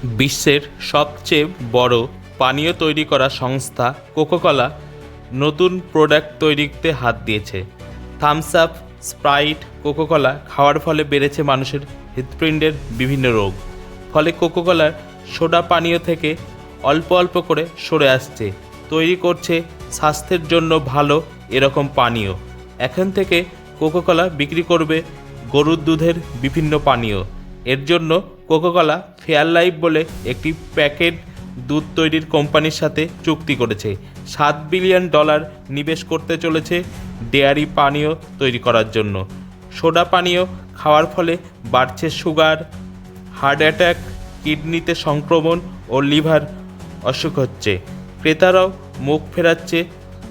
বিশ্বের সবচেয়ে বড় পানীয় তৈরি করা সংস্থা কোকাকোলা নতুন প্রোডাক্ট তৈরিতে হাত দিয়েছে। থামস আপ, স্প্রাইট, কোকাকোলা খাওয়ার ফলে বেড়েছে মানুষের হৃৎপিণ্ডের বিভিন্ন রোগ। ফলে কোকাকোলার সোডা পানীয় থেকে অল্প অল্প করে সরে আসছে, তৈরি করছে স্বাস্থ্যের জন্য ভালো এরকম পানীয়। এখন থেকে কোকাকোলা বিক্রি করবে গরুর দুধের বিভিন্ন পানীয়। এর জন্য কোকাকোলা ফেয়ারলাইফ বলে একটি প্যাকেট দুধ তৈরির কোম্পানির সাথে চুক্তি করেছে। $7 বিলিয়ন নিবেশ করতে চলেছে ডেয়ারি পানীয় তৈরি করার জন্য। সোডা পানীয় খাওয়ার ফলে বাড়ছে সুগার, হার্ট অ্যাটাক, কিডনিতে সংক্রমণ ও লিভার অসুখ হচ্ছে। ক্রেতারাও মুখ ফেরাচ্ছে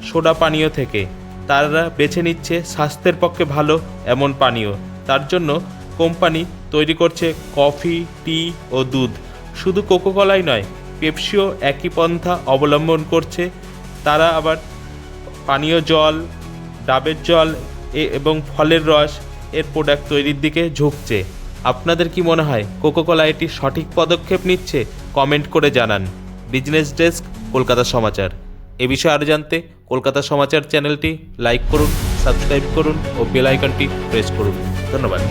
সোডা পানীয় থেকে। তারা বেছে নিচ্ছে স্বাস্থ্যের পক্ষে ভালো এমন পানীয়। তার জন্য কোম্পানি তৈরি করছে কফি, টি ও দুধ। শুধু কোকাকোলাই নয়, পেপসিও একই পন্থা অবলম্বন করছে। তারা আবার পানীয় জল, ডাবের জল এবং ফলের রস এর প্রোডাক্ট তৈরির দিকে ঝুঁকছে। আপনাদের কি মনে হয় কোকাকোলা এটি সঠিক পদক্ষেপ নিচ্ছে? কমেন্ট করে জানান। বিজনেস ডেস্ক, কলকাতা সমাচার। এ বিষয়ে আরও জানতে কলকাতা সমাচার চ্যানেলটি লাইক করুন, সাবস্ক্রাইব করুন ও বেল আইকনটি প্রেস করুন। ধন্যবাদ।